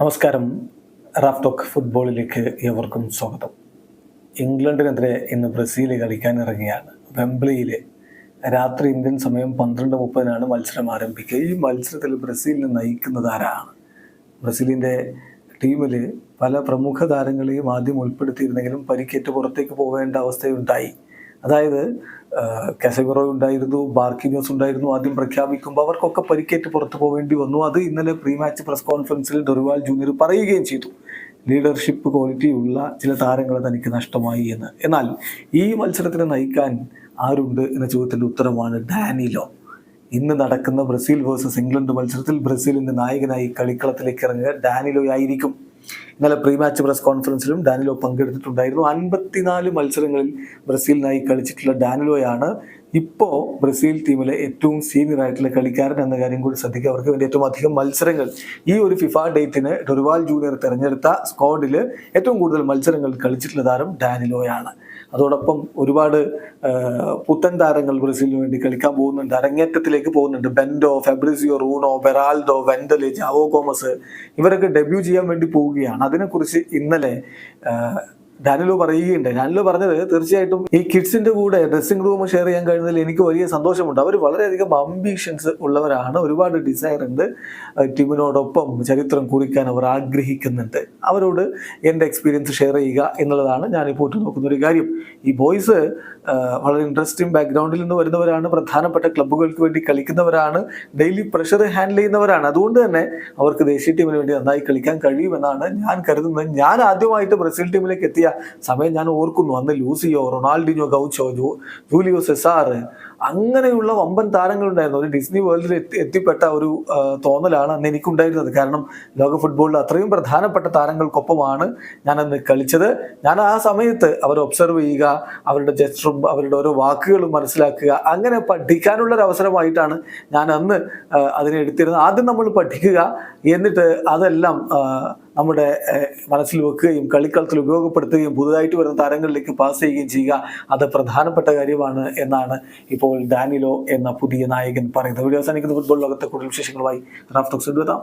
നമസ്കാരം. Raf talk ഫുട്ബോളിലേക്ക് ഏവർക്കും സ്വാഗതം. ഇംഗ്ലണ്ടിനെതിരെ ഇന്ന് ബ്രസീൽ കളിക്കാനിറങ്ങിയാണ്. വെംബ്ലിയിൽ രാത്രി ഇന്ത്യൻ സമയം 12:30 മത്സരം ആരംഭിക്കുക. ഈ മത്സരത്തിൽ ബ്രസീലിനെ നയിക്കുന്നത് ആരാണ്? ബ്രസീലിൻ്റെ ടീമിൽ പല പ്രമുഖ താരങ്ങളെയും ആദ്യം ഉൾപ്പെടുത്തിയിരുന്നെങ്കിലും പരിക്കേറ്റ് പുറത്തേക്ക് പോകേണ്ട അവസ്ഥയുണ്ടായി. അതായത് കാസമിറോ ഉണ്ടായിരുന്നു, ബാർക്കിന്യോസ് ഉണ്ടായിരുന്നു. ആദ്യം പ്രഖ്യാപിക്കുമ്പോൾ അവർക്കൊക്കെ പരിക്കേറ്റ് പുറത്തു പോകേണ്ടി വന്നു. അത് ഇന്നലെ പ്രീ മാച്ച് പ്രസ് കോൺഫറൻസിൽ ഡൊറിവാൾ ജൂനിയർ പറയുകയും ചെയ്തു. ലീഡർഷിപ്പ് ക്വാളിറ്റി ഉള്ള ചില താരങ്ങൾ തനിക്ക് നഷ്ടമായി എന്ന്. എന്നാൽ ഈ മത്സരത്തിനെ നയിക്കാൻ ആരുണ്ട് എന്ന ചോദ്യത്തിൻ്റെ ഉത്തരമാണ് ഡാനിലോ. ഇന്ന് നടക്കുന്ന ബ്രസീൽ വേഴ്സസ് ഇംഗ്ലണ്ട് മത്സരത്തിൽ ബ്രസീലിൻ്റെ നായകനായി കളിക്കളത്തിലേക്ക് ഇറങ്ങുക ഡാനിലോ ആയിരിക്കും. ഇന്നലെ പ്രീ മാച്ച് പ്രസ് കോൺഫറൻസിലും ഡാനിലോ പങ്കെടുത്തിട്ടുണ്ടായിരുന്നു. 54 മത്സരങ്ങളിൽ ബ്രസീലിനായി കളിച്ചിട്ടുള്ള ഡാനിലോയാണ് ഇപ്പോൾ ബ്രസീൽ ടീമിലെ ഏറ്റവും സീനിയർ ആയിട്ടുള്ള കളിക്കാരൻ എന്ന കാര്യം കൂടി ശ്രദ്ധിക്കുക. അവർക്ക് വേണ്ടി ഏറ്റവും അധികം മത്സരങ്ങൾ ഈ ഒരു ഫിഫ ഡേറ്റിന് ഡൊറിവാൾ ജൂനിയർ തെരഞ്ഞെടുത്ത സ്ക്വാഡിൽ ഏറ്റവും കൂടുതൽ മത്സരങ്ങൾ കളിച്ചിട്ടുള്ള താരം ഡാനിലോയാണ്. അതോടൊപ്പം ഒരുപാട് പുത്തൻ താരങ്ങൾ ബ്രസീലിന് വേണ്ടി കളിക്കാൻ പോകുന്നുണ്ട്, അരങ്ങേറ്റത്തിലേക്ക് പോകുന്നുണ്ട്. ബെൻഡോ, ഫെബ്രിസിയോ റൂണോ, ബെറാൾഡോ, വെൻഡല്, ജാവോ ഗോമസ് ഇവരൊക്കെ ഡെബ്യൂ ചെയ്യാൻ വേണ്ടി പോവുകയാണ്. അതിനെക്കുറിച്ച് ഇന്നലെ ഡാനിലോ പറയുകയുണ്ട്. ഡാനിലോ പറഞ്ഞത് തീർച്ചയായിട്ടും ഈ കിഡ്സിന്റെ കൂടെ ഡ്രസ്സിംഗ് റൂം ഷെയർ ചെയ്യാൻ കഴിയുന്നതിൽ എനിക്ക് വലിയ സന്തോഷമുണ്ട്. അവർ വളരെയധികം അംബീഷൻസ് ഉള്ളവരാണ്, ഒരുപാട് ഡിസൈർ ഉണ്ട്, ടീമിനോടൊപ്പം ചരിത്രം കുറിക്കാൻ അവർ ആഗ്രഹിക്കുന്നുണ്ട്. അവരോട് എൻ്റെ എക്സ്പീരിയൻസ് ഷെയർ ചെയ്യുക എന്നുള്ളതാണ് ഞാനിപ്പോൾ ഉറ്റുനോക്കുന്ന ഒരു കാര്യം. ഈ ബോയ്സ് വളരെ ഇൻട്രസ്റ്റിംഗ് ബാക്ക്ഗ്രൗണ്ടിൽ നിന്ന് വരുന്നവരാണ്, പ്രധാനപ്പെട്ട ക്ലബ്ബുകൾക്ക് വേണ്ടി കളിക്കുന്നവരാണ്, ഡെയിലി പ്രഷർ ഹാൻഡിൽ ചെയ്യുന്നവരാണ്. അതുകൊണ്ട് തന്നെ അവർക്ക് ദേശീയ ടീമിന് വേണ്ടി നന്നായി കളിക്കാൻ കഴിയുമെന്നാണ് ഞാൻ കരുതുന്നത്. ഞാൻ ആദ്യമായിട്ട് ബ്രസീൽ ടീമിലേക്ക് എത്തിയ സമയം ഞാൻ ഓർക്കുന്നു. അന്ന് ലൂസിയോ, റൊണാൾഡിനോ ഗൗച്ചോ, ജൂലിയോ സെസാർ അങ്ങനെയുള്ള വമ്പൻ താരങ്ങളുണ്ടായിരുന്നു. ഒരു ഡിസ്നി വേൾഡിൽ എത്തിപ്പെട്ട ഒരു തോന്നലാണ് അന്ന് എനിക്കുണ്ടായിരുന്നത്. കാരണം ലോക ഫുട്ബോളിൽ അത്രയും പ്രധാനപ്പെട്ട താരങ്ങൾക്കൊപ്പമാണ് ഞാനന്ന് കളിച്ചത്. ഞാൻ ആ സമയത്ത് അവരെ ഒബ്സർവ് ചെയ്യുക, അവരുടെ ജസ്റ്ററും അവരുടെ ഓരോ വാക്കുകളും മനസ്സിലാക്കുക, അങ്ങനെ പഠിക്കാനുള്ളൊരു അവസരമായിട്ടാണ് ഞാൻ അന്ന് അതിനെ എടുത്തിരുന്നത്. ആദ്യം നമ്മൾ പഠിക്കുക, എന്നിട്ട് അതെല്ലാം നമ്മുടെ മനസ്സിൽ വെക്കുകയും കളിക്കളത്തിൽ ഉപയോഗപ്പെടുത്തുകയും പുതുതായിട്ട് വരുന്ന താരങ്ങളിലേക്ക് പാസ് ചെയ്യുകയും ചെയ്യുക, അത് പ്രധാനപ്പെട്ട കാര്യമാണ് എന്നാണ് ഇപ്പോൾ ഡാനിലോ എന്ന പുതിയ നായകൻ പറയുന്നത്. വീഡിയോ അവസാനിക്കുന്ന ഫുട്ബോൾ ലോകത്തെ കൂടുതൽ വിശേഷങ്ങളുമായി റാഫ് ടോക്സ് എത്താം.